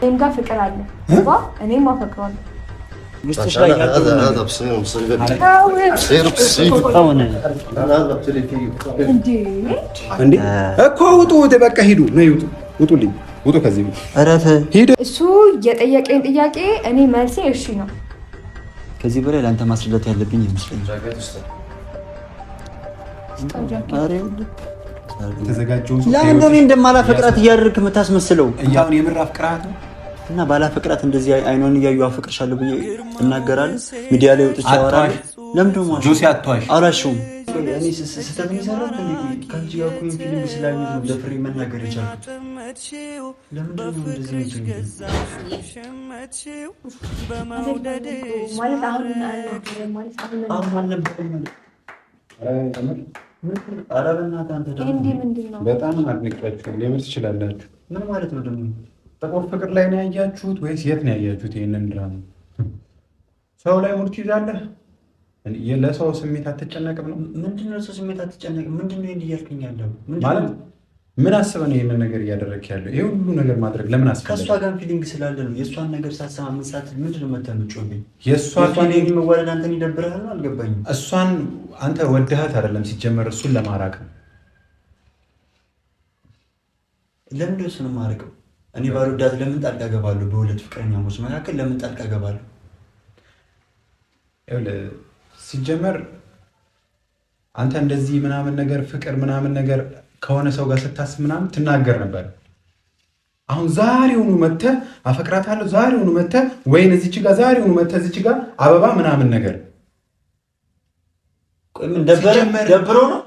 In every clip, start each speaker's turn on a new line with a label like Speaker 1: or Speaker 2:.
Speaker 1: እኔም ጋር ፍቅር አለ እኔም አፈቅረዋለሁ
Speaker 2: ውስጥሽ ላይ ያለው እንዴ እኮ ውጡ በቃ ሂዱ ነው ይውጡ ውጡልኝ ውጡ ከዚህ አረፈ ሂዱ
Speaker 1: እሱ የጠየቀኝ ጥያቄ እኔ መልሴ እሺ ነው
Speaker 3: ከዚህ በላይ ላንተ ማስረዳት ያለብኝ ይመስለኛል
Speaker 2: ተዘጋጀው
Speaker 3: ለምን እኔ እንደማላፈቅራት እያደረግክ የምታስመስለው
Speaker 2: እያውን የምር አፍቅራት ነው
Speaker 3: እና ባላፈቅራት እንደዚህ አይኗን እያዩ አፈቅርሻለሁ ብዬ እናገራለሁ ሚዲያ ላይ ወጥቼ አወራለሁ ለምን ደሞ
Speaker 2: ጆሲ አጥቷሽ
Speaker 3: አላሽው እኔ ስተም ይሰራል እንዴ ካንቺ ጋር እኮ ፊልም ስላዩ ለፍሬ መናገር ይቻላል ለምን ደሞ እንደዚህ
Speaker 1: ማለት አሁን
Speaker 2: በጣም አድንቃችሁ ለምን ትችላላችሁ
Speaker 3: ምን ማለት ነው ደግሞ
Speaker 2: ጥቁር ፍቅር ላይ ነው ያያችሁት ወይስ የት ነው ያያችሁት ይሄንን ድራማ ሰው ላይ ሙርት ይዛለህ ለሰው ስሜት አትጨነቅም ነው
Speaker 3: ምንድነው ሰው ስሜት አትጨነቅም ምንድነው እንዲያልከኝ ያለው
Speaker 2: ማለት ምን አስበህ ነው ይሄንን ነገር እያደረክ ያለው ይሄ ሁሉ ነገር ማድረግ ለምን አስፈለገ
Speaker 3: ከሷ ጋር ፊሊንግ ስላለ ነው የሷን ነገር ሳትሰማ ምን ሳት ምንድነው መተምጮብኝ
Speaker 2: የሷ ፊሊንግ
Speaker 3: መዋለድ አንተን ይደብርሃል ነው አልገባኝም
Speaker 2: እሷን አንተ ወደሃት አይደለም ሲጀመር እሱን ለማራቅ ነው
Speaker 3: ለምን እሱን ማራቀው እኔ ባልወዳት ለምን ጣልቃ ገባለሁ በሁለት ፍቅረኛሞች መካከል ለምን ጣልቃ ገባለሁ
Speaker 2: ሲጀመር አንተ እንደዚህ ምናምን ነገር ፍቅር ምናምን ነገር ከሆነ ሰው ጋር ስታስብ ምናምን ትናገር ነበር አሁን ዛሬውኑ መተህ አፈቅራታለሁ ዛሬውኑ መተህ ወይን እዚች ጋር ዛሬውኑ መተህ እዚች ጋር አበባ ምናምን ነገር
Speaker 3: ቆይ ምን ደብሮ ነው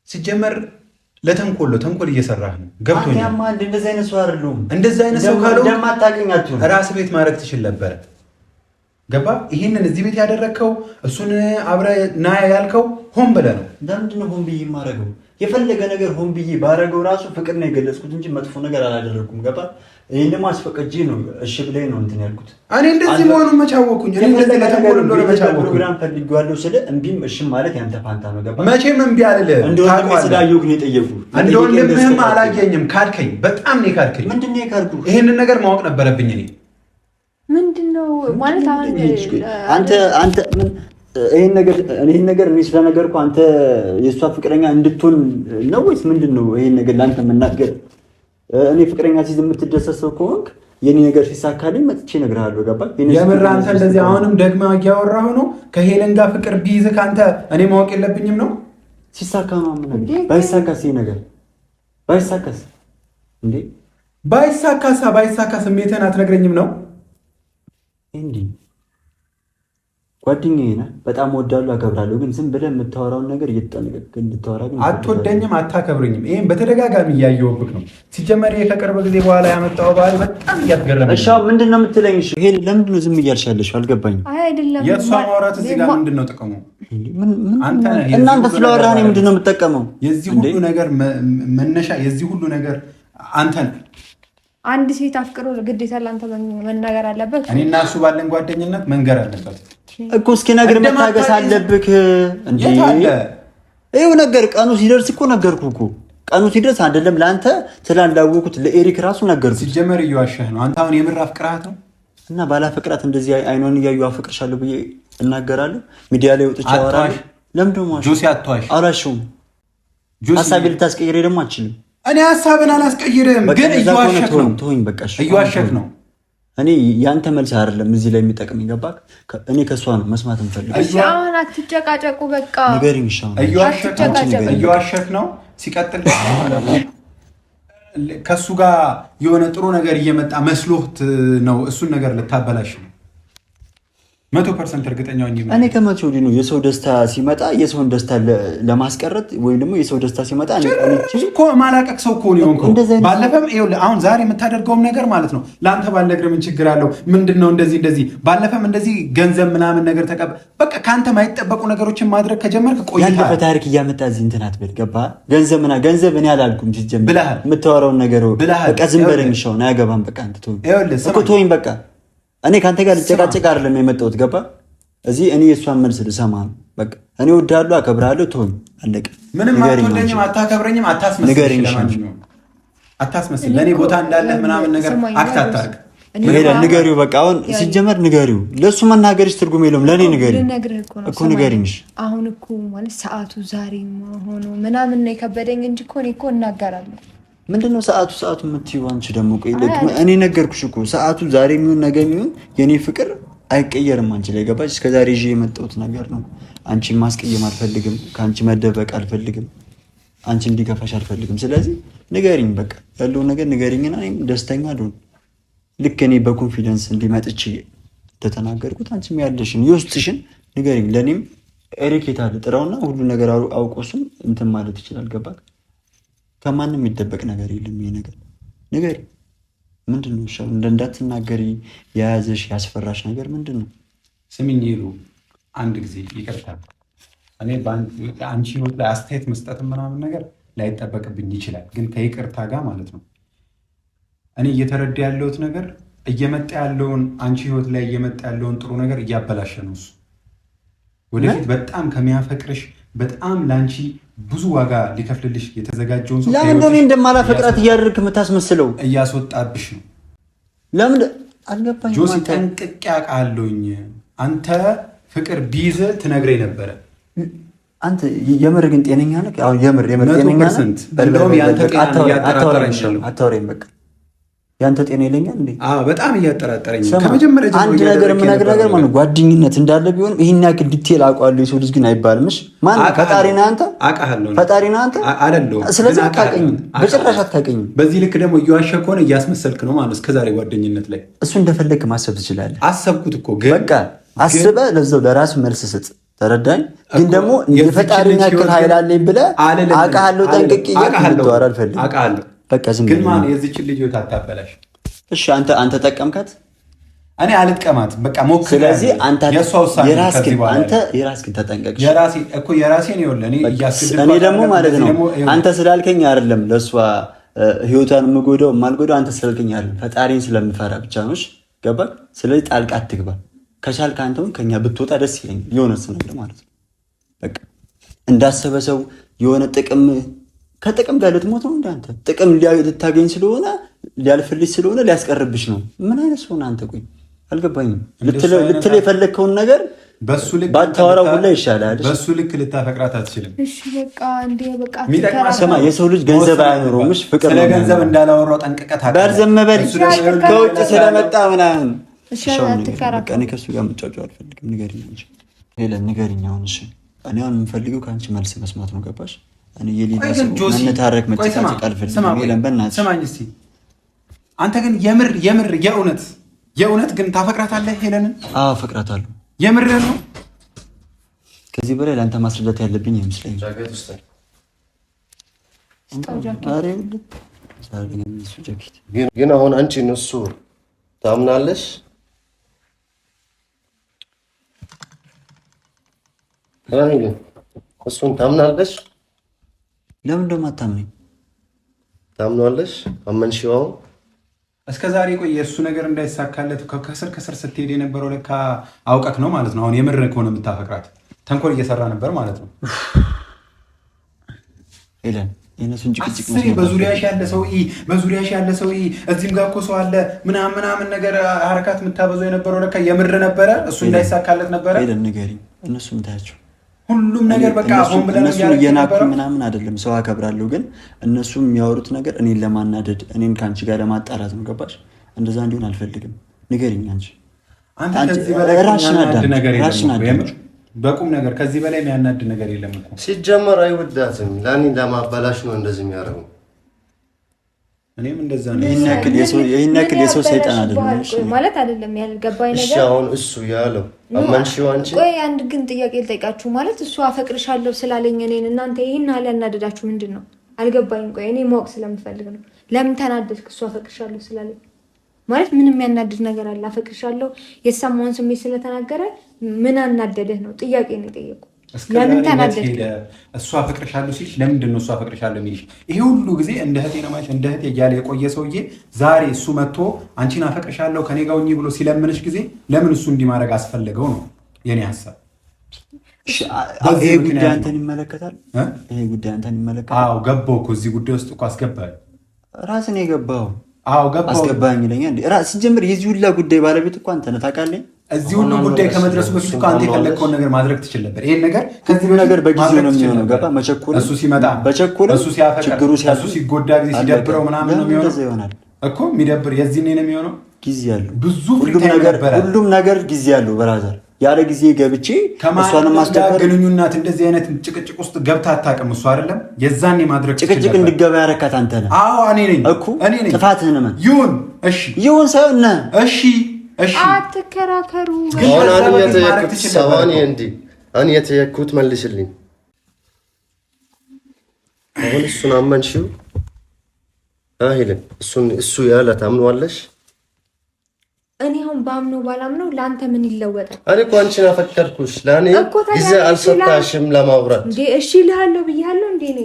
Speaker 2: ሲጀመር ተንኮል እየሰራህ ነው ገብቶኛል
Speaker 3: ያማ እንደዚህ አይነት ሰው አይደለም
Speaker 2: እንደዚህ አይነት ሰው ካለው
Speaker 3: እንደማታገኛችሁ
Speaker 2: ራስ ቤት ማድረግ ትችል ነበር ገባ ይሄንን እዚህ ቤት ያደረከው እሱን አብረ ና ያልከው ሆን ብለህ ነው
Speaker 3: ለምንድን ነው ሆን ብዬ የማደርገው የፈለገ ነገር ሆን ብዬ ባደረገው ራሱ ፍቅር ነው የገለጽኩት እንጂ መጥፎ ነገር አላደረኩም ገባ ይሄን ደግሞ አስፈቅጄ ነው እሺ ብለኝ ነው እንትን ያልኩት
Speaker 2: እኔ እንደዚህ መሆኑን መቻወኩኝ እኔ እንደዚህ ለተንኮል እንደሆነ መቻወኩኝ
Speaker 3: ፕሮግራም ፈልጌዋለሁ ስለ እምቢም እሺም ማለት ያንተ ፋንታ ነው ገባ
Speaker 2: መቼም እምቢ አልልህ
Speaker 3: እንደው ስላየው ግን የጠየቁ
Speaker 2: እንደውም አላየኝም ካልከኝ በጣም ነው ካልከኝ
Speaker 3: ምንድነው የካልኩ
Speaker 2: ይሄንን ነገር ማወቅ ነበረብኝ እኔ
Speaker 1: ምንድነው ማለት አሁን
Speaker 3: አንተ ምን ይሄን ነገር እኔ ስለነገርኩ አንተ የሷ ፍቅረኛ እንድትሆን ነው ወይስ ምንድነው ይሄን ነገር ላንተ መናገር እኔ ፍቅረኛ ሲዝ የምትደሰሰው ከሆንክ የኔ ነገር ሲሳካልኝ መጥቼ እነግርሃለሁ ገባ
Speaker 2: የምር አንተ እንደዚህ አሁንም ደግማ ያወራው ነው ከሄለን ጋር ፍቅር ቢይዝ ካንተ እኔ ማወቅ የለብኝም ነው
Speaker 3: ሲሳካ ነው ምን ባይሳካስ ይሄ ነገር ባይሳካስ እንዴ
Speaker 2: ባይሳካ ስሜትህን አትነግረኝም ነው
Speaker 3: እንዴ ጓደኛዬ ነህ በጣም ወዳለሁ አከብራለሁ ግን ዝም ብለህ የምታወራውን ነገር እየተጠነቀቅክ እንድታወራ ግን
Speaker 2: አትወደኝም አታከብረኝም ይሄን በተደጋጋሚ እያየሁብክ ነው ሲጀመር ከቅርብ ጊዜ በኋላ ያመጣው ባህሪ በጣም እያስገረመኝ
Speaker 3: እሺ ምንድነው የምትለኝ እሺ ይሄ ለምንድን ነው ዝም እያልሻለሽ አልገባኝም
Speaker 1: አይ አይደለም
Speaker 2: የሷ ማውራት እዚህ ጋር ምንድነው ጥቅሙ
Speaker 3: እናንተ ስለወራህ ነው ምንድነው የምትጠቀመው
Speaker 2: የዚህ ሁሉ ነገር መነሻ የዚህ ሁሉ ነገር አንተ ነህ
Speaker 1: አንድ ሴት አፍቅሮ ግዴታ ላንተ መናገር አለበት
Speaker 2: እኔና እሱ ባለን ጓደኝነት መንገር አለበት
Speaker 3: እኮ እስኪ ነገር መታገስ አለብክ እንዴ ይሄው ነገር ቀኑ ሲደርስ እኮ ነገርኩህ እኮ ቀኑ ሲደርስ አይደለም ላንተ ስላላወቁት ለኤሪክ ራሱ ነገርኩት
Speaker 2: ሲጀመር እየዋሸህ ነው አንተ አሁን የምር አፍቅራት ነው
Speaker 3: እና ባላፈቅራት እንደዚህ አይኗን እያዩ አፈቅርሻለሁ ብዬ እናገራለሁ ሚዲያ ላይ ወጥቼ አወራለሁ ለምን ደሞ
Speaker 2: ጆሲ አጥቷሽ
Speaker 3: አላሽውም ሐሳቤን ልታስቀይሬ ደግሞ አትችልም
Speaker 2: እኔ ሐሳብን አላስቀይርም ግን እየዋሸህ ነው
Speaker 3: ተወኝ በቃ
Speaker 2: እየዋሸህ ነው
Speaker 3: እኔ ያንተ መልስ አይደለም እዚህ ላይ የሚጠቅም ይገባክ እኔ ከሷ ነው መስማት እንፈልጋለን
Speaker 1: እሺ አሁን አትጨቃጨቁ በቃ
Speaker 3: ንገሪኝ እሺ
Speaker 2: እየዋሸህ ነው ሲቀጥል ከሱ ጋር የሆነ ጥሩ ነገር እየመጣ መስሎት ነው እሱን ነገር ልታበላሽ ነው 100% እርግጠኛ ነኝ
Speaker 3: እኔ ከመቼ ወዲህ ነው የሰው ደስታ ሲመጣ የሰውን ደስታ ለማስቀረት ወይም ደግሞ የሰው ደስታ ሲመጣ
Speaker 2: እኮ ማላቀቅ ሰው እኮ ነው እንኮ ባለፈም ይኸውልህ አሁን ዛሬ የምታደርገውም ነገር ማለት ነው ላንተ ባልነግርህ ምን ችግር አለው ምንድነው እንደዚህ ባለፈም እንደዚህ ገንዘብ ምናምን ነገር በቃ ካንተ ማይጠበቁ ነገሮችን ማድረግ ከጀመርክ ቆይታ
Speaker 3: ያለፈ ታሪክ እያመጣ እዚህ እንትን አትበል ገባ ገንዘብ እኔ አላልኩም ሲጀምር የምታወራውን ነገር በቃ ዝም በለኝ ሻውን አያገባም በቃ አንተ ተወኝ በቃ እኔ ካንተ ጋር ልጨቃጨቅ አይደለም የመጣሁት ገባ እዚህ እኔ የሷን መልስ ልሰማ ነው በቃ እኔ ወዳለሁ አከብራለሁ ተወኝ አለቀ
Speaker 2: ምንም አትወደኝም አታከብረኝም አታስመስልኝ ለማንኛውም አታስመስል። ለኔ ቦታ እንዳለ ምናምን ነገር አክት አታርግ።
Speaker 3: ሄለን ንገሪው በቃ አሁን ሲጀመር ንገሪው። ለሱ መናገርሽ ትርጉም የለውም። ለኔ ንገሪው እኮ ንገሪኝሽ።
Speaker 1: አሁን እኮ ማለት ሰዓቱ ዛሬ ሆኖ ምናምን ነው የከበደኝ እንጂ እኮ እኔ እኮ እናገራለሁ።
Speaker 3: ምንድነው ሰዓቱ የምትይው አንቺ ደግሞ? ቆይ እኔ ነገርኩሽ እኮ ሰዓቱ ዛሬ የሚሆን ነገ የሚሆን የኔ ፍቅር አይቀየርም አንቺ ላይ ገባሽ? እስከዛሬ ይዤ የመጣሁት ነገር ነው። አንቺን ማስቀየም አልፈልግም። ከአንቺ መደበቅ አልፈልግም። አንቺ እንዲከፋሽ አልፈልግም። ስለዚህ ንገሪኝ በቃ ያለውን ነገር ንገሪኝና እኔም ደስተኛ ልሁን። ልክ እኔ በኮንፊደንስ እንዲመጥች ተተናገርኩት አንቺም ያለሽን የውስጥሽን ንገሪኝ። ለኔም ኤሪኬት አለ ጥራውና ሁሉ ነገር አውቆሱም እንትን ማለት ይችላል። ገባክ? ከማንም የሚደበቅ ነገር የለም። ይሄ ነገር ንገሪ። ምንድነው? እሺ እንዳትናገሪ የያዘሽ ያስፈራሽ ነገር ምንድነው?
Speaker 2: ስሚኝ ይሉ አንድ ጊዜ ይቅርታ። እኔ አንቺ ህይወት ላይ አስተያየት መስጠት ምናምን ነገር ላይጠበቅብኝ ይችላል፣ ግን ከይቅርታ ጋር ማለት ነው። እኔ እየተረዳ ያለሁት ነገር እየመጣ ያለውን አንቺ ህይወት ላይ እየመጣ ያለውን ጥሩ ነገር እያበላሸ ነው እሱ። ወደፊት በጣም ከሚያፈቅርሽ በጣም ላንቺ ብዙ ዋጋ ሊከፍልልሽ የተዘጋጀውን ሰው
Speaker 3: ለምን እንደኔ እንደማላፈቅራት እያደረግክ የምታስመስለው?
Speaker 2: እያስወጣብሽ ነው።
Speaker 3: ለምን አልገባኝም።
Speaker 2: ጆሲ ጠንቅቄ አውቃለሁኝ። አንተ ፍቅር ቢይዝ ትነግረኝ ነበረ።
Speaker 3: አንተ የምር ግን ጤነኛ ነህ? አሁን የምር ጤነኛ ነህ?
Speaker 2: እንደውም ያንተ ጤና እያጠራጠረኝ ነው።
Speaker 3: አታወራኝ በቃ ያንተ ጤና ይለኛል እንዴ?
Speaker 2: በጣም እያጠራጠረኝ ከመጀመሪያ ጀምሮ
Speaker 3: አንድ ነገር ነገር ማለት ጓደኝነት እንዳለ ቢሆን ይሄን ያክል ዲቴል አውቀዋለሁ የሰው ልጅ ግን አይባልምሽ። ማን ፈጣሪ ነህ አንተ?
Speaker 2: አውቃለሁ
Speaker 3: ፈጣሪ ነህ አንተ አይደለም። ስለዚህ አታውቅኝም፣ በጭራሽ አታውቅኝም።
Speaker 2: በዚህ ልክ ደግሞ እየዋሸህ ከሆነ እያስመሰልክ ነው ማለት እስከዛሬ ጓደኝነት ላይ
Speaker 3: እሱ እንደፈለግክ ማሰብ ትችላለህ።
Speaker 2: አሰብኩት እኮ ግን
Speaker 3: በቃ አስበህ ለዛው ለራስ መልስ ስጥ። ተረዳኝ። ግን ደግሞ የፈጣሪ ያክል ኃይል አለኝ ብለህ አውቃለሁ ጠንቅቄ እያልኩ አልፈልግም።
Speaker 2: አውቃለሁ
Speaker 3: በቃ ዝም
Speaker 2: ግን ማን የዚችን ልጅ ህይወት አታበላሽ።
Speaker 3: እሺ አንተ ጠቀምካት፣
Speaker 2: እኔ አልጥቀማት። በቃ ሞክር።
Speaker 3: ስለዚህ አንተ
Speaker 2: የሷ ውሳኔ
Speaker 3: የራስህን ተጠንቀቅ።
Speaker 2: የራሴን ይወለ
Speaker 3: እኔ ደግሞ ማለት ነው አንተ ስላልከኝ አይደለም ለሷ ህይወቷን የምጎዳው የማልጎዳው አንተ ስላልከኝ አይደለም፣ ፈጣሪን ስለምፈራ ብቻ ነው። ገባህ? ስለዚህ ጣልቃ አትግባ። ከቻልክ አንተውን ከኛ ብትወጣ ደስ ይለኛል። የሆነ ነገር ማለት ነው በቃ እንዳሰበ ሰው የሆነ ከጥቅም ጋር ልትሞት ነው እንዳንተ ጥቅም ልታገኝ ስለሆነ ሊያልፍልሽ ስለሆነ ሊያስቀርብሽ ነው። ምን አይነት ሰው አንተ? ቆይ አልገባኝም። ልትል የፈለግከውን ነገር
Speaker 2: በሱ ልክ
Speaker 3: ባታወራው ሁላ ይሻላል።
Speaker 2: በሱ ልክ ልታፈቅራት አትችልም።
Speaker 1: እሺ በቃ እንዴ በቃ
Speaker 3: ስማ፣ የሰው ልጅ ገንዘብ አያኖረውም። እሺ ፍቅር
Speaker 2: ስለ ገንዘብ እንዳላወራው ጠንቅቀት
Speaker 3: በር ዘመበል ከውጭ ስለመጣ ምናምን እሺ አትከራከር። እኔ ከሱ ጋር መጫወቻው አልፈልግም። ንገሪኝ እንጂ ሄለን ንገሪኝ አሁን። እሺ እኔ አሁን የምፈልገው ከአንቺ መልስ መስማት ነው። ገባሽ? እኔ የሌላ ሰው መነታረክ መጨቃጨቅ አልፈልግም። ሄለን በእናትሽ
Speaker 2: ስማኝ እስኪ። አንተ ግን የምር የእውነት ግን ታፈቅራታለህ ሄለንን?
Speaker 3: አዎ አፈቅራታለሁ።
Speaker 2: የምር ነው?
Speaker 3: ከዚህ በላይ ለአንተ ማስረዳት ያለብኝ አይመስለኝም።
Speaker 4: ግን አሁን አንቺ እሱ ታምናለሽ? እሱን ታምናለሽ?
Speaker 3: ለምን እንደማታምነኝ?
Speaker 4: ታምናለሽ? አመንሽው?
Speaker 2: እስከ ዛሬ ቆይ የእሱ ነገር እንዳይሳካለት ከስር ስትሄድ የነበረው ለካ አውቀክ ነው ማለት ነው። አሁን የምር ከሆነ የምታፈቅራት ተንኮል እየሰራ ነበር ማለት ነው።
Speaker 3: ሄለን የነሱን ጭቅጭቅ
Speaker 2: በዙሪያሽ ያለ ሰው እዚህም ጋር እኮ ሰው አለ ምናምን ነገር ሀረካት የምታበዛው የነበረው ለካ የምር ነበረ። እሱ እንዳይሳካለት ነበረ።
Speaker 3: ሄለን ንገሪኝ። እነሱም ታያቸው
Speaker 2: ሁሉም ነገር በቃ አሁን ብለን
Speaker 3: እነሱ እየናኩ ምናምን አይደለም። ሰው አከብራለሁ፣ ግን እነሱ የሚያወሩት ነገር እኔን ለማናደድ እኔን ከአንቺ ጋር ለማጣላት ነው። ገባሽ? እንደዛ እንዲሆን አልፈልግም። ንገሪኝ አንቺ
Speaker 2: በቁም ነገር ከዚህ በላይ የሚያናድ ነገር የለም እኮ።
Speaker 4: ሲጀመር አይወዳትም። ለኔ ለማባላሽ ነው እንደዚህ የሚያደርገው።
Speaker 2: እኔም እንደዛ ነው።
Speaker 3: ይሄን ያክል የሰው ሰይጣን አይደለም
Speaker 1: ማለት አይደለም። ያልገባኝ ነገር
Speaker 4: እሺ፣ አሁን እሱ ያለው አመንሽው አንቺ?
Speaker 1: ቆይ አንድ ግን ጥያቄ ልጠይቃችሁ። ማለት እሱ አፈቅርሻለሁ ስላለኝ እኔን እናንተ ይሄን ያህል ያናደዳችሁ ምንድን ነው? አልገባኝም። ቆይ እኔ ማወቅ ስለምፈልግ ነው። ለምን ተናደድክ? እሱ አፈቅርሻለሁ ስላለኝ ማለት ምንም የሚያናድድ ነገር አለ? አፈቅርሻለሁ የሰማውን ስሜት ስለተናገረ ምን አናደደህ ነው ጥያቄ ነው የጠየቁ። ለምን ተናደድክ?
Speaker 2: እሱ አፈቅርሻለሁ ሲልሽ ለምንድን ነው እሱ አፈቅርሻለሁ የሚልሽ? ይሄ ሁሉ ጊዜ እንደ እህቴ ነው ማለት እንደ እህቴ እያለ የቆየ ሰውዬ ዛሬ እሱ መጥቶ አንቺን አፈቅርሻለሁ ከኔ ጋር ሁኚ ብሎ ሲለምንሽ ጊዜ ለምን እሱ እንዲህ ማድረግ አስፈለገው ነው የኔ ሀሳብ።
Speaker 3: ይሄ ጉዳይ አንተን ይመለከታል። ይሄ ጉዳይ አንተን ይመለከታል።
Speaker 2: አዎ ገባሁ እኮ እዚህ ጉዳይ ውስጥ እኮ አስገባል
Speaker 3: ራስን የገባው
Speaker 2: ገባው
Speaker 3: አስገባኝ ይለኛል እንዴ? ራስ ሲጀምር የዚህ ሁላ ጉዳይ ባለቤት እኮ አንተ ነህ ታውቃለህ።
Speaker 2: እዚህ ሁሉ ጉዳይ ከመድረሱ በፊት እኮ አንተ የፈለግከውን ነገር ማድረግ ትችል ነበር። ይሄን ነገር
Speaker 3: ከዚህ ነገር በጊዜው ነው የሚሆነው። ገባ መቸኮል
Speaker 2: እሱ ሲመጣ
Speaker 3: በቸኮል
Speaker 2: እሱ ሲያፈቅር
Speaker 3: ችግሩ
Speaker 2: እሱ ሲጎዳ ጊዜ ሲደብረው ምናምን ነው የሚሆነው እኮ የሚደብር የዚህ ነው የሚሆነው።
Speaker 3: ጊዜ ያለው
Speaker 2: ብዙ
Speaker 3: ሁሉም ነገር ጊዜ ያለው በራዘር ያለ ጊዜ ገብቼ እሷንም ማስተካከል
Speaker 2: ግንኙነት እንደዚህ አይነት ጭቅጭቅ ውስጥ ገብታ አታውቅም። እሱ አይደለም የዛኔ ማድረግ
Speaker 3: ጭቅጭቅ እንድገባ ያረካት አንተ ነህ።
Speaker 2: አዎ እኔ ነኝ
Speaker 3: እኮ ጥፋትህን ምን
Speaker 2: ይሁን እሺ
Speaker 3: ይሁን ሳይሆን ነህ
Speaker 2: እሺ
Speaker 1: አትከራከሩ።
Speaker 4: አሁን የተየኩት መልስልኝ። አሁን እሱን አመንሽው አይልም። እሱ ያለ ታምነዋለሽ።
Speaker 1: እኔ አሁን ባምነው ባላምነው ለአንተ ምን ይለወጣል?
Speaker 4: እኔ እኮ አንቺን አፈቀርኩሽ። ለእኔ ጊዜ አልሰጣሽም ለማውራት
Speaker 1: እንዴ? እሺ እልሃለሁ ብያለሁ እንዴ? እኔ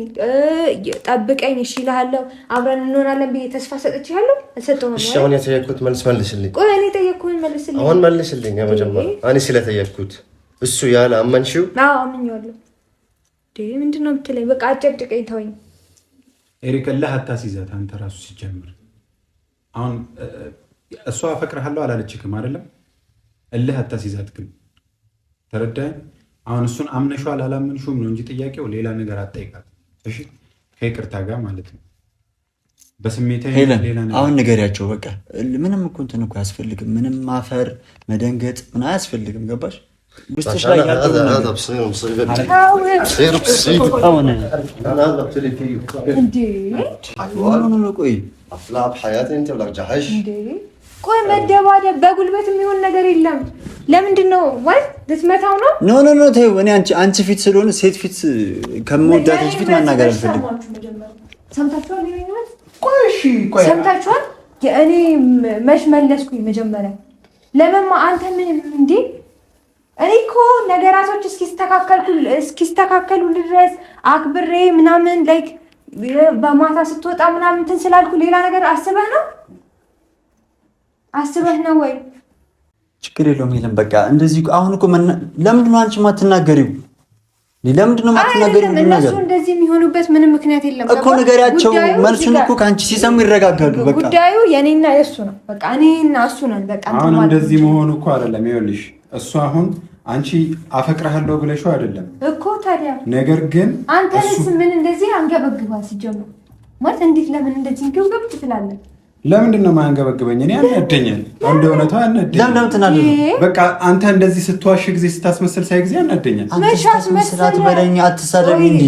Speaker 1: ጠብቀኝ፣ እሺ እልሃለሁ፣ አብረን እንሆናለን ብዬ ተስፋ ሰጥቼሃለሁ። አልሰጠሁም።
Speaker 4: እሺ አሁን የተየኩት መልስ መልስልኝ።
Speaker 1: ቆይ እኔ ጠየቅኩህን መልስልኝ።
Speaker 4: አሁን መልስልኝ። መጀመሪያ እኔ ስለተየኩት እሱ ያለ አመንሽው?
Speaker 1: አዎ አምኜዋለሁ። እንዴ ምንድን ነው የምትለኝ? በቃ አጨቅጭቀኝ፣ ተወኝ።
Speaker 2: ኤሪክ እልህ አታስይዛት አንተ ራሱ ሲጀምር አሁን እሷ አፈቅርሃለሁ አላለችክም አይደለም? እልህ አታስይዛት ግን ተረዳኸኝ? አሁን እሱን አምነሽዋል አላመንሽውም ነው እንጂ ጥያቄው ሌላ ነገር አትጠይቃት። እሺ ከይቅርታ ጋር ማለት ነው። በስሜታዊ ሌላ ነገር
Speaker 3: አሁን ንገሪያቸው በቃ ምንም እኮ እንትን እኮ አያስፈልግም። ምንም ማፈር መደንገጥ ምን አያስፈልግም። ገባሽ? ውስጥሽ ላይ ያለው
Speaker 1: ቆይ መደባደብ በጉልበት የሚሆን ነገር የለም። ለምንድን ነው ማለት ልትመታው ነው?
Speaker 3: ኖ ኖ ኖ ተይው። እኔ አንቺ ፊት ስለሆነ ሴት ፊት ከመወዳት ፊት ማናገር አልፈልግም።
Speaker 1: ሰምታችኋል? ቆይ ሰምታችኋል? እኔ መች መለስኩኝ? መጀመሪያ ለምን አንተ ምን እንዴ? እኔ እኮ ነገራቶች እስኪስተካከሉ ድረስ አክብሬ ምናምን ላይክ በማታ ስትወጣ ምናምን እንትን ስላልኩ ሌላ ነገር አስበህ ነው ወይ?
Speaker 3: ችግር የለውም። የለም በቃ እንደዚህ አሁን እኮ ለምንድን ነው አንቺ የማትናገሪው? ለምንድን ነው የማትናገሪው?
Speaker 1: እነሱ እንደዚህ የሚሆኑበት ምንም ምክንያት የለም
Speaker 3: እኮ ንገሪያቸው። መልሱን እኮ ከአንቺ ሲሰሙ ይረጋጋሉ። በቃ
Speaker 1: ጉዳዩ የኔና የእሱ ነው። በቃ እኔና እሱ ነን። በቃ
Speaker 2: አሁን እንደዚህ መሆኑ እኮ አይደለም። ይኸውልሽ እሱ አሁን አንቺ አፈቅርሃለሁ ብለሽው አይደለም
Speaker 1: እኮ ታዲያ።
Speaker 2: ነገር ግን
Speaker 1: አንተንስ ምን እንደዚህ አንገበግባል? ሲጀምር ማለት እንዴት ለምን እንደዚህ እንገብገብ ትላለህ?
Speaker 2: ለምንድን ነው የማያንገበግበኝ? እኔ ያናደኛል። አንድ እውነታው ያናደኛል።
Speaker 3: ለምን ትናለህ?
Speaker 2: በቃ አንተ እንደዚህ ስትዋሽ ጊዜ ስታስመስል ሳይ ጊዜ ያናደኛል።
Speaker 3: አትሳደብ በለኝ። አትሳደብ እንዴ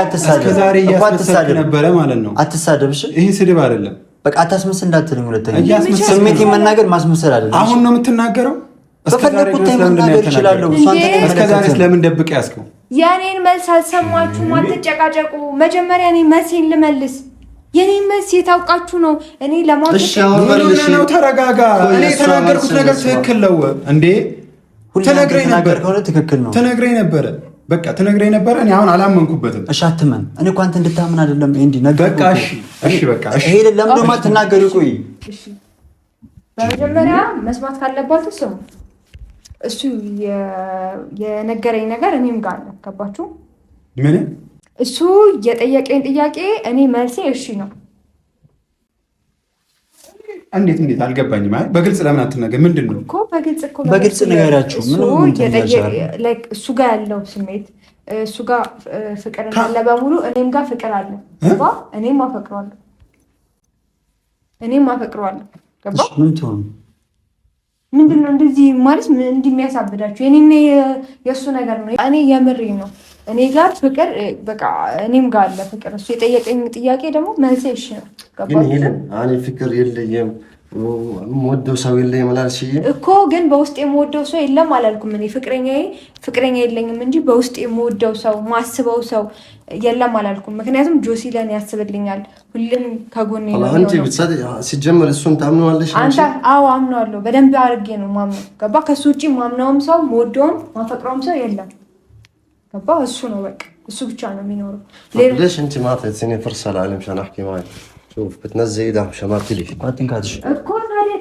Speaker 3: አትሳደብ።
Speaker 2: እስከዛሬ እያስመሰልክ ነበረ ማለት ነው።
Speaker 3: አትሳደብ። እሺ
Speaker 2: ይሄ ስድብ አይደለም።
Speaker 3: በቃ አታስመስል እንዳትለኝ። ሁለተኛ ስሜቴን መናገር ማስመሰል አይደለም።
Speaker 2: አሁን ነው የምትናገረው?
Speaker 3: በፈለኩት መናገር እችላለሁ።
Speaker 2: እስከዛሬ ስለምን ደብቀ ያዝከው?
Speaker 1: የኔን መልስ አልሰማችሁም። አትጨቃጨቁ። መጀመሪያ እኔ መልሴን ልመልስ። የኔን መልስ የታውቃችሁ ነው። እኔ ለማውጣት
Speaker 2: ነው። ተረጋጋ። እኔ የተናገርኩት ነገር ትክክል ነው እንዴ? ተነግረኝ ነበር።
Speaker 3: ትክክል ነው።
Speaker 2: ተነግረኝ ነበረ። በቃ ተነግረኝ ነበረ። እኔ አሁን አላመንኩበትም።
Speaker 3: እሺ አትመን። እኔ እኮ አንተ እንድታምን አይደለም እንዴ ነገር።
Speaker 2: በቃ እሺ በቃ እሺ።
Speaker 3: ይሄ ለምን ደማ ትናገሪ? ቆይ
Speaker 1: እሺ በመጀመሪያ መስማት ካለባችሁ ስሙ። እሱ የነገረኝ ነገር እኔም ጋር አለ። ገባችሁ?
Speaker 2: ምን?
Speaker 1: እሱ የጠየቀኝ ጥያቄ እኔ መልሴ እሺ ነው።
Speaker 2: እንዴት አልገባኝም። ማለት በግልጽ ለምን አትናገር? ምንድን ነው
Speaker 1: እኮ በግልጽ
Speaker 3: ነገራችሁ።
Speaker 1: እሱ ጋር ያለው ስሜት እሱ ጋር ፍቅር እንዳለ በሙሉ እኔም ጋር ፍቅር አለ። ገባ? እኔም አፈቅረዋለሁ። ገባ? ምንድን ነው እንደዚህ ማለት እንዲህ የሚያሳብዳችሁ? የኔና የእሱ ነገር ነው። እኔ የምሬ ነው። እኔ ጋር ፍቅር በቃ እኔም ጋር አለ ፍቅር። እሱ የጠየቀኝ ጥያቄ ደግሞ መልሴ እሺ ነው።
Speaker 4: ግን ይሄን እኔ ፍቅር የለኝም የምወደው ሰው የለኝም አላልሽኝም
Speaker 1: እኮ። ግን በውስጥ የምወደው ሰው የለም አላልኩም። እኔ ፍቅረኛ የለኝም እንጂ በውስጥ የምወደው ሰው ማስበው ሰው የለም አላልኩም። ምክንያቱም ጆሲ ለኔ ያስብልኛል፣ ሁሉም ከጎኔ ነው።
Speaker 4: አንቺ ሲጀመር እሱን ታምነዋለሽ አንቺ?
Speaker 1: አዎ አምነዋለሁ። በደንብ አድርጌ ነው ማምነው። ገባ? ከሱ ውጪ ማምነውም ሰው የምወደውም ማፈቅረውም ሰው የለም። ገባ? እሱ ነው በቃ እሱ ብቻ ነው የሚኖረው።
Speaker 4: ليش انت ما تعطيني فرصه لعلم عشان احكي معك؟ شوف بتنزل ايدك عشان ما تلف
Speaker 3: አትንካትሽ
Speaker 1: እኮ። ታዲያ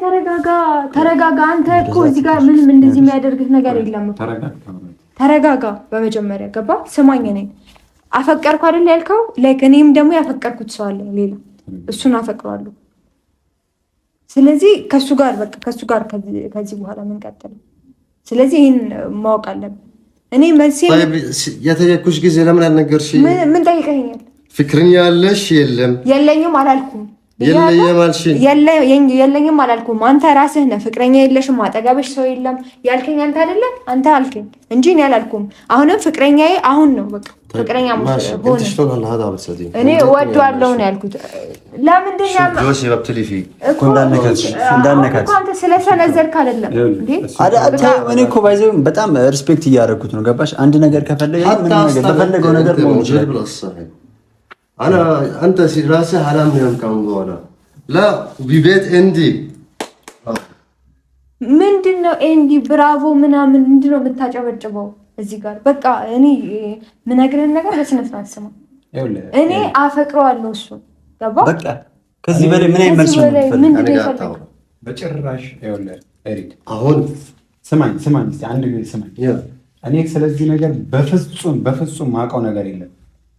Speaker 1: ተረጋጋ። አንተ እኮ እዚህ ጋር ምንም እንደዚህ የሚያደርግህ ነገር የለም እኮ። ተረጋጋ በመጀመሪያ። ገባ? ስማኝ፣ እኔ አፈቀርኩ አይደል ያልከው? ላይክ እኔም ደግሞ ያፈቀርኩት ሰው አለ ሌላ። እሱን አፈቅረዋለሁ። ስለዚህ ከሱ ጋር በቃ ከሱ ጋር ከዚህ በኋላ ምን ቀጥል። ስለዚህ ይሄን ማወቅ አለብን። እኔ መልሴ
Speaker 4: የተየኩሽ ጊዜ ለምን አልነገርሽ?
Speaker 1: ምን ጠይቀኸኛል?
Speaker 4: ፍቅረኛ ያለሽ?
Speaker 1: የለኝም አላልኩም።
Speaker 4: የለኝም
Speaker 1: አላልኩም። አንተ ራስህ ነህ ፍቅረኛ የለሽም አጠገብሽ ሰው የለም ያልከኝ አንተ አይደለ? አንተ አልከኝ እንጂ እኔ አላልኩም። አሁንም ፍቅረኛዬ አሁን ነው በቃ ፍቅረኛ ሆነ። እኔ እወደዋለሁ ነው ያልኩት። ለምንድን ነው
Speaker 4: ጆሲ ወብትሊፊ
Speaker 3: እንዳነካች
Speaker 1: አንተ ስለሰነዘርክ አይደለም እንዴ?
Speaker 3: እኔ እኮ ባይዘው በጣም ሪስፔክት እያደረኩት ነው። ገባሽ? አንድ ነገር ከፈለገ ምን ነገር በፈለገው ነገር መሆን ይችላል።
Speaker 4: አንተ ራስህ አላምንም ካሁን በኋላ በቤት እንዲ
Speaker 1: ምንድነው ኤንዲ ብራቮ ምናምን ምንድነው የምታጨበጭበው እዚህ ጋር? በቃ እኔ ምነግርህን ነገር በስነ ስርዓት ስማ። እኔ አፈቅረዋለሁ እሱ ገባ። በቃ
Speaker 3: ከዚህ በላይ ምን አይመልስ ነው
Speaker 2: የምትፈልገው? በጭራሽ ይኸውልህ ኤሪክ፣ አሁን ስማኝ እስኪ አንድ ጊዜ ስማኝ። እኔ ስለዚህ ነገር በፍጹም ማውቀው ነገር የለም።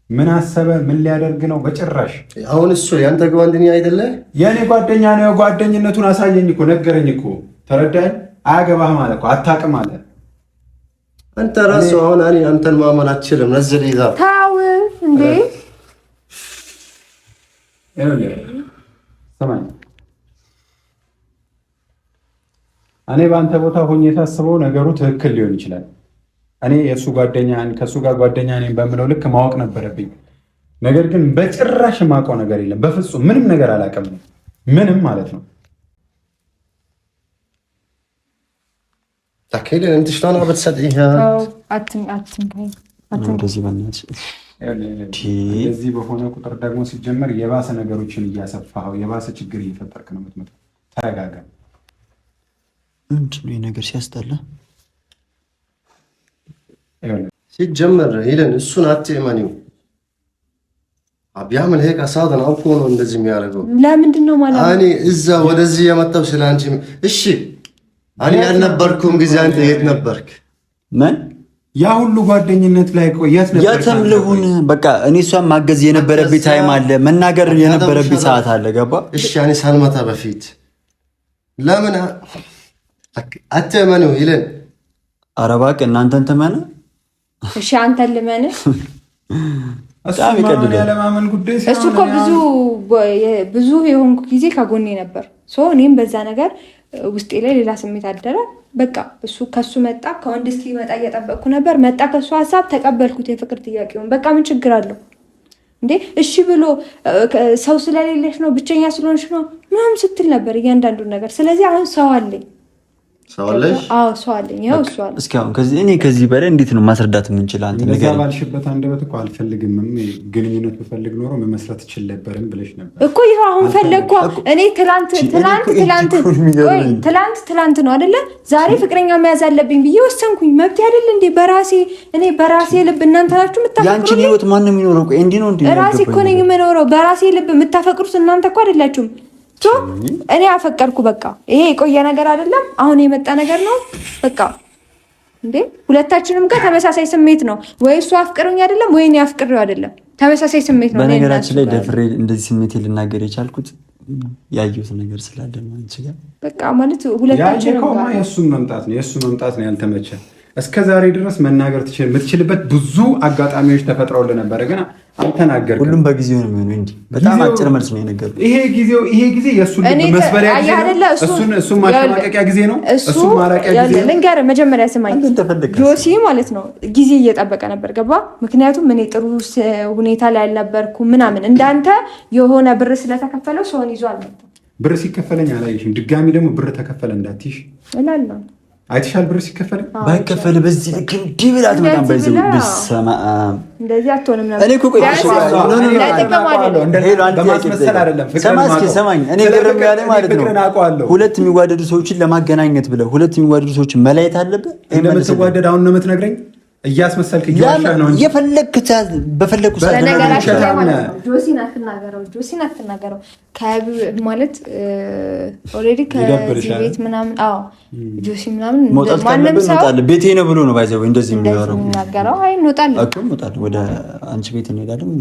Speaker 2: ምን አሰበ? ምን ሊያደርግ ነው? በጭራሽ።
Speaker 4: አሁን እሱ ያንተ ጓደኛ አይደለ?
Speaker 2: የኔ ጓደኛ ነው። ጓደኝነቱን አሳየኝ እኮ ነገረኝ እኮ ተረዳኝ። አያገባህም አለ እኮ አታውቅም አለ።
Speaker 4: አንተ ራሱ አሁን አንተን ማመን አትችልም። ነዝል ይዛ
Speaker 1: ታው እንዴ
Speaker 2: ሰማኝ። እኔ በአንተ ቦታ ሆኜ የታስበው ነገሩ ትክክል ሊሆን ይችላል። እኔ የእሱ ከእሱ ጋር ጓደኛ ነኝ በምለው ልክ ማወቅ ነበረብኝ። ነገር ግን በጭራሽ የማውቀው ነገር የለም። በፍጹም ምንም ነገር አላውቅም። ምንም ማለት ነው።
Speaker 4: ታከለ እንት ሽታና በተሰጠኝ
Speaker 2: እንደዚህ በሆነ ቁጥር ደግሞ ሲጀመር የባሰ ነገሮችን እያሰፋኸው የባሰ ችግር እየፈጠርክ ነው የምትመጣው። ተረጋጋ።
Speaker 3: ምንድን ነው ነገር ሲያስጠላ?
Speaker 4: ሲጀመር ሄለን እሱን አትእመኒው። ቢያምን ሄቅ አሳደን አውቆ ነው እንደዚህ የሚያደርገው።
Speaker 1: ለምንድን ነው ማለት
Speaker 4: እኔ እዛ ወደዚህ የመጣው ስላንቺ እሺ እኔ ያልነበርኩም ጊዜ አንተ የት ነበርክ?
Speaker 3: ምን
Speaker 2: ያ ሁሉ ጓደኝነት ላይ ቆየት ነበር።
Speaker 3: ያተም ልሁን በቃ እኔ እሷን ማገዝ የነበረብኝ ታይም አለ፣ መናገር የነበረብኝ ሰዓት አለ። ገባ?
Speaker 4: እሺ እኔ ሳልመጣ በፊት ለምን አትመኑ ይለን?
Speaker 3: ኧረ እባክህ እናንተን ተመነ።
Speaker 1: እሺ አንተን ልመን?
Speaker 3: በጣም ይቀልዳል።
Speaker 2: ያለማመን ጉዳይ ሲሆን
Speaker 1: እሱ እኮ ብዙ የሆንኩ ጊዜ ከጎኔ ነበር። እኔም በዛ ነገር ውስጤ ላይ ሌላ ስሜት አደረ። በቃ እሱ ከሱ መጣ፣ ከወንድ እስኪመጣ እየጠበቅኩ ነበር። መጣ፣ ከሱ ሀሳብ ተቀበልኩት የፍቅር ጥያቄውን። በቃ ምን ችግር አለው እንዴ? እሺ ብሎ ሰው ስለሌለሽ ነው ብቸኛ ስለሆንሽ ነው ምናምን ስትል ነበር እያንዳንዱን ነገር። ስለዚህ አሁን ሰው አለኝ።
Speaker 4: ሰው አለሽ?
Speaker 1: አዎ ሰው አለኝ። ያው እሱ አለ።
Speaker 3: እስኪ አሁን ከዚህ በላይ እንዴት ነው ማስረዳት የምንችል? አንተ
Speaker 2: ነገር ባልሽበት አንደበት እኮ አልፈልግም ግንኙነት ብፈልግ ኖሮ መመስረት እችል ነበርም ብለሽ ነበር
Speaker 1: እኮ። ይሄው አሁን ፈለግኩ እኔ ትላንት ነው አይደለ? ዛሬ ፍቅረኛ መያዝ አለብኝ ብዬ ወሰንኩኝ። መብት አይደል እንዴ? በራሴ ልብ እናንተ ናችሁ የምታፈቅሩት።
Speaker 3: ያንቺን ህይወት ማን ነው የሚኖረው? ቆይ እንዴ ነው እንዴ?
Speaker 1: ራሴ እኮ ነኝ የምኖረው በራሴ ልብ። የምታፈቅሩት እናንተ እኮ አይደላችሁም። እኔ አፈቀርኩ። በቃ ይሄ የቆየ ነገር አይደለም፣ አሁን የመጣ ነገር ነው። በቃ እንዴ ሁለታችንም ጋር ተመሳሳይ ስሜት ነው። ወይ እሱ አፍቅሩኝ አይደለም ወይ እኔ አፍቅሬው አይደለም፣ ተመሳሳይ ስሜት ነው።
Speaker 3: በነገራችን ላይ ደፍሬ እንደዚህ ስሜት ልናገር የቻልኩት ያየሁት ነገር ስላለ ነው። አንቺ ጋር
Speaker 1: በቃ ማለት ሁለታችንም
Speaker 2: ጋር የእሱን መምጣት ነው ያልተመቸ። እስከ ዛሬ ድረስ መናገር የምትችልበት ብዙ አጋጣሚዎች ተፈጥረውልህ ነበረ፣ ግን አልተናገርክም።
Speaker 3: ሁሉም በጊዜው ነው የሚሆነው እንጂ በጣም አጭር መልስ ነው የነገርኩት።
Speaker 2: ይሄ ጊዜ የእሱን መስበሪያ ጊዜ ነው። እሱን ማሸማቀቂያ ጊዜ ነው። እሱን ማራቂያ ጊዜ ነው።
Speaker 1: ልንገርህ፣ መጀመሪያ ስማኝ። ጆሲ ማለት ነው ጊዜ እየጠበቀ ነበር። ገባ? ምክንያቱም እኔ ጥሩ ሁኔታ ላይ አልነበርኩም ምናምን። እንዳንተ የሆነ ብር ስለተከፈለው ሰውን ይዞ አልመጣም።
Speaker 2: ብር ሲከፈለኝ አላየሽም። ድጋሚ ደግሞ ብር ተከፈለ እንዳትይሽ እላለሁ። አይተሻል? ብር ሲከፈል
Speaker 3: ባይከፈል በዚህ ልክ እንዲህ ብላት በጣም ባይዘው በሰማ
Speaker 1: እንደዚህ አትሆንም ነበር።
Speaker 3: እኔ እኮ
Speaker 2: በማስመሰል አይደለም።
Speaker 3: ሰማኝ። እኔ ግርም ያለኝ ማለት ነው ሁለት የሚዋደዱ ሰዎችን ለማገናኘት ብለህ ሁለት የሚዋደዱ ሰዎችን መለየት አለብህ።
Speaker 2: እንደምትዋደድ አሁን ነው የምትነግረኝ? እያስመሰልክ እያሻህ ነው እንጂ
Speaker 3: የፈለግኩት በፈለግኩ ሰዓት
Speaker 1: ጆሲን አትናገረው ማለት ኦልሬዲ ከዚህ ቤት ምናምን ጆሲ ምናምን
Speaker 3: ማንም ሰው ቤቴ ነው ብሎ ነው ባይዘው እንደዚህ የሚያወራው።
Speaker 1: አይ እንወጣለን
Speaker 3: ወደ አንቺ ቤት እንሄዳለን።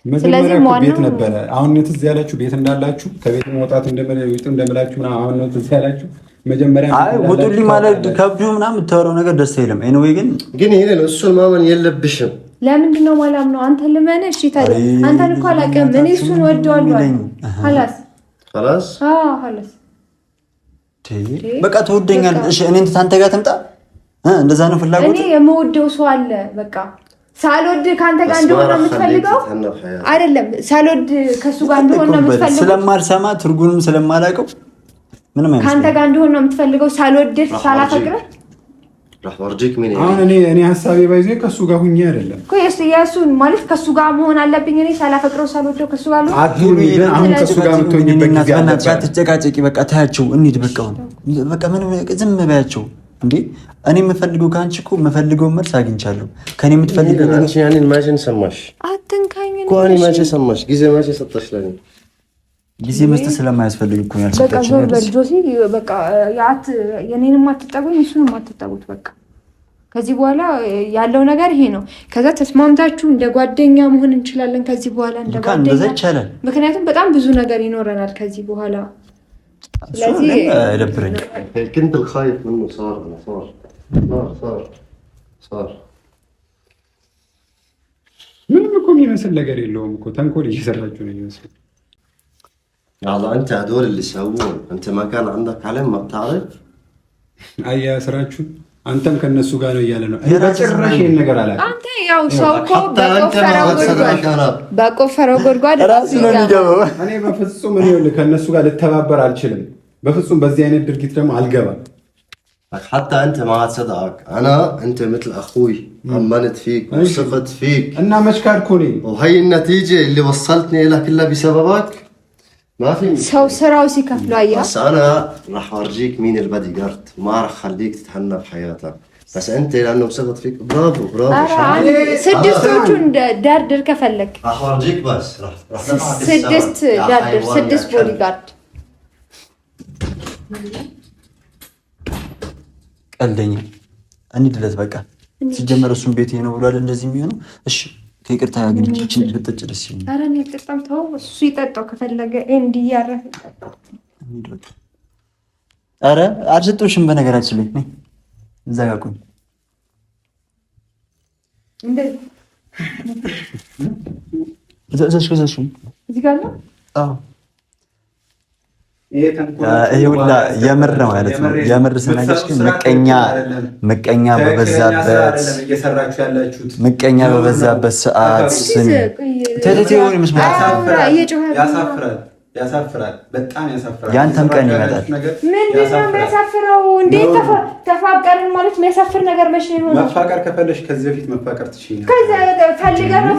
Speaker 1: ስለዚህ
Speaker 2: ቤት ነበረ። አሁን ነው ትዝ ያላችሁ ቤት እንዳላችሁ ከቤት መውጣት እንደምላችሁ ምናምን አሁን ነው ትዝ ያላችሁ። መጀመሪያ
Speaker 3: አይ ውጡልኝ ማለት ከብዱ ምናምን የምታወራው ነገር ደስ አይልም። ኤኒዌይ
Speaker 4: ግን ይሄ ነው እሱን ማመን የለብሽም።
Speaker 1: ለምንድን ነው ማላም ነው አንተ ልመነ? እሺ ታዲያ አንተን እኮ አላውቅም እኔ እሱን ወደዋለሁ። خلاص
Speaker 4: خلاص
Speaker 1: خلاص
Speaker 3: በቃ ትወደኛለህ። እሺ እኔ አንተ ጋር ትምጣ እንደዛ ነው ፍላጎት።
Speaker 1: እኔ የምወደው ሰው አለ በቃ ሳልወድ ካንተ ጋር እንደሆነ የምትፈልገው አይደለም። ሳልወድ ከሱ ጋር እንደሆነ የምትፈልገው
Speaker 3: ስለማልሰማ ትርጉምም ስለማላውቀው ምንም አይመስልም። ካንተ
Speaker 1: ጋር እንደሆነ የምትፈልገው ሳልወድ ሳላፈቅር
Speaker 4: راح اورجيك مين
Speaker 2: አሁን እኔ ሐሳቤ ባይዘ ከሱ ጋር ሁኜ አይደለም
Speaker 1: እኮ የሱን ማለት ከሱ ጋር መሆን አለብኝ። እኔ ሳላፈቅረው ሳልወደው ከሱ ጋር ነው
Speaker 2: አሁን ከሱ ጋር የምትሆኝበት ጊዜ አለ።
Speaker 3: ተጨቃጨቂ በቃ ታያቸው እንሂድ በቃ ምንም ዝም በያቸው እንዴ። እኔ የምፈልገው ካንቺ እኮ የምፈልገው መልስ አግኝቻለሁ። ከኔ የምትፈልገው
Speaker 4: አንቺ ያንን ማሽን ሰማሽ?
Speaker 1: አትንካኝ
Speaker 4: እኮ እኔ ማሽን ሰማሽ? ጊዜ ማሽን ሰጠሽ ለኔ
Speaker 3: ጊዜ መስጠት ስለማያስፈልግ እኮ ያልሰጠች
Speaker 1: በቃ ዞር በል ጆሲ። በቃ የኔንም አትጠጉኝ እሱንም አትጠጉት። በቃ ከዚህ በኋላ ያለው ነገር ይሄ ነው። ከዛ ተስማምታችሁ እንደ ጓደኛ መሆን እንችላለን ከዚህ በኋላ እንደ ጓደኛ። ምክንያቱም በጣም ብዙ ነገር ይኖረናል ከዚህ በኋላ። ስለዚህ
Speaker 3: ደብረኝ
Speaker 4: كنت الخايف منه صار
Speaker 2: ምንም እኮ የሚመስል ነገር የለውም እኮ ተንኮል እየሰራችሁ ነው የሚመስለው።
Speaker 4: يلا انت هدول اللي سوون انت ما كان عندك علم ما بتعرف
Speaker 2: አያ ስራችሁ አንተም ከነሱ ጋር ነው እያለ ነው። በጭራሽ ይሄን ነገር አላውቅም።
Speaker 1: አንተ ያው ሰው እኮ በቆፈረው ጉድጓድ
Speaker 3: ራሱ ነው የሚገባው።
Speaker 2: እኔ በፍጹም እኔ ከነሱ ጋር ልተባበር አልችልም። በፍጹም በዚህ አይነት ድርጊት ደግሞ አልገባም።
Speaker 4: حتى انت ما تصدقك انا انت مثل اخوي امنت فيك وثقت فيك
Speaker 2: እና መሽካርኩኒ
Speaker 4: وهي النتيجه اللي وصلتني لها كلها بسببك. ما في
Speaker 1: سو سراو سيكفلو اياه.
Speaker 4: بس انا راح اورجيك مين البادي جارد وما راح اخليك تتهنى بحياتك. بس انت لانه بثقت فيك برافو
Speaker 1: سدستوቹን ዳርድር ከፈለክ
Speaker 4: راح اورجيك بس راح
Speaker 1: سدست ዳርድር سدست بودي جارد
Speaker 3: ቀልደኛ እንድለት በቃ ሲጀመር እሱን ቤት ነው ብሏል እንደዚህ የሚሆነው። እሺ ከይቅርታ ግን እቺን ብትጠጭ ደስ ይላል።
Speaker 1: ኧረ እኔ አልጠጣም። ተው እሱ ይጠጣው ከፈለገ እንዲ ያረፈ
Speaker 3: ኧረ አልሰጠሁሽም። በነገራችን ላይ ነይ እዛ ጋር ቆይ
Speaker 1: እንደ
Speaker 3: እዛሽ
Speaker 1: እዚህ ጋር ነው።
Speaker 3: አዎ ይሄ ሁላ የምር ነው ማለት ነው። የምር ስናገርሽ ግን ምቀኛ በበዛበት ሰዓት ተደቴውን
Speaker 2: ያሳፍራል። በጣም ያሳፍራል።
Speaker 3: ያንተም ቀን ይመጣል።
Speaker 1: ምንድን ነው የሚያሳፍረው? እንዴት ተፋቀርን ማለት የሚያሳፍር ነገር መቼ ነው?
Speaker 2: መፋቀር ከፈለሽ ከዚህ በፊት መፋቀር ትችይኝ።
Speaker 1: ከዛ ፈልገህ ነው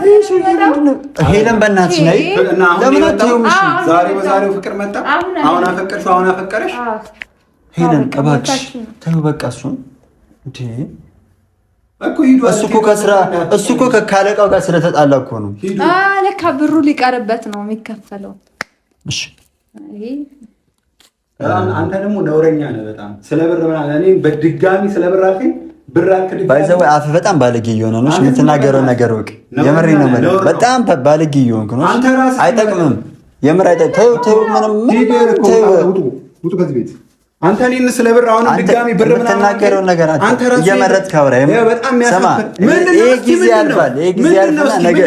Speaker 3: ሄለን በእናትሽ ነይ። ለምን አትይውም?
Speaker 2: ዛሬ በዛሬው ፍቅር መጣ። አሁን አፈቀርሽው፣ አሁን አፈቀረሽ።
Speaker 3: ሄለን እባክሽ ተይው በቃ። እሱን እንዴ
Speaker 2: እኮ ሂዱ።
Speaker 3: እሱ እኮ ከካለቃው ጋር ስለተጣላ እኮ ነው።
Speaker 1: ለካ ብሩ ሊቀርበት ነው የሚከፈለው።
Speaker 3: እሺ
Speaker 2: አንተ ደግሞ ነውረኛ ነህ በጣም። ስለ ብር ምናምን እኔ በድጋሚ ስለ ብር አልከኝ። ብር አልከኝ
Speaker 3: ባይዘው አፍ በጣም ባለጌ እየሆነ ነው። የምትናገረው ነገር ወቅ የምሬ ነው ማለት በጣም ባለጌ እየሆንክ ነው። አይጠቅምም። የምር አይጠቅም። ተይው ምንም
Speaker 2: ውጡ ከዚህ ቤት። አንተ እኔን ስለ ብር አሁን ድጋሚ ብር ምናምን
Speaker 3: የምትናገረው ነገር አንተ እየመረጥክ አውራ።
Speaker 2: ሰማ
Speaker 3: ይሄ ጊዜ ያልፋል። ይሄ ጊዜ ያልፋል። ነገር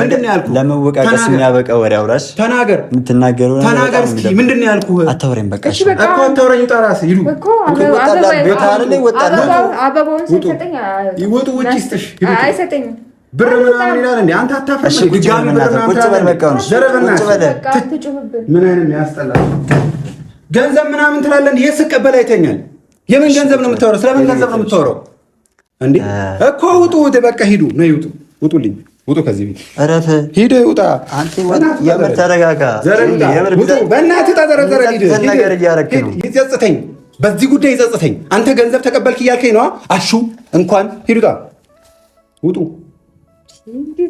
Speaker 2: ምንድነው ያልኩህ?
Speaker 3: ለመወቃቀስ የሚያበቃ ወሬ አውራሽ።
Speaker 2: ተናገር።
Speaker 3: የምትናገረው
Speaker 2: ተናገር እስኪ ምንድነው ያልኩህ?
Speaker 3: አታወራኝ በቃ።
Speaker 1: እሺ በቃ
Speaker 2: እኮ አታወራኝ። ውጣ እራስህ ሂዱ
Speaker 1: እኮ አበባውን ሲሰጠኝ
Speaker 2: ይወጡ ውጪ ስትሽ
Speaker 1: አይሰጠኝም።
Speaker 2: ብር ምናምን ይላል እንዴ አንተ አታፈር። ድጋሚ ብር ምናምን
Speaker 3: ቁጭ በል በቃ።
Speaker 2: ቁጭ በል። ምን አይነት ያስጠላል ገንዘብ ምናምን ትላለህ እንዴ? የስቀበል አይተኛል። የምን ገንዘብ ነው የምታወራው? ስለምን ገንዘብ ነው የምታወራው እንዴ? እኮ ውጡ፣ በቃ ሂዱ፣ ነው ይውጡ፣ ውጡልኝ፣ ውጡ ከዚህ ቤት።
Speaker 3: እረፍ፣
Speaker 2: ሂድ፣ ውጣ።
Speaker 3: አንተ የምር ተረጋጋ።
Speaker 2: ውጡ፣ በእናትህ ተዘረዘረ። ሂድ፣
Speaker 3: ነገር እያደረክ ነው።
Speaker 2: ይጸጽተኝ፣ በዚህ ጉዳይ ይጸጽተኝ። አንተ ገንዘብ ተቀበልክ እያልከኝ ነው። አሹ እንኳን ሂድ፣ ውጣ፣ ውጡ።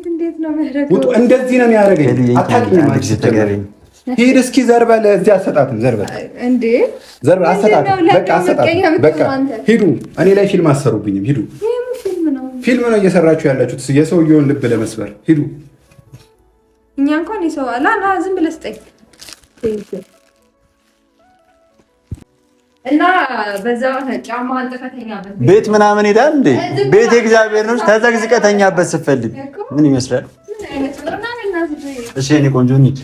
Speaker 1: እንዴት ነው መህረግ?
Speaker 2: ውጡ። እንደዚህ ነው የሚያደርገኝ። አታውቂኝም አንቺ። ሂድ እስኪ ዘርበል። እዚህ አሰጣትም ዘርበል
Speaker 1: እንዴ
Speaker 2: ዘርበል አሰጣትም። በቃ አሰጣትም። በቃ ሂዱ። እኔ ላይ ፊልም አሰሩብኝም። ሂዱ። ፊልም ነው እየሰራችሁ ያላችሁት የሰውየውን ልብ ለመስበር። ሂዱ
Speaker 1: እኛ እንኳን የሰው አላና ዝም ብለህ ስጠኝ እና በዛው ጫማ አንጠፈተኛበት
Speaker 3: ቤት ምናምን ሄዳል እንዴ? ቤት እግዚአብሔር ነው። ተዘግዝቀተኛበት ስትፈልግ ምን ይመስላል? እሺ እኔ ቆንጆ እንሂድ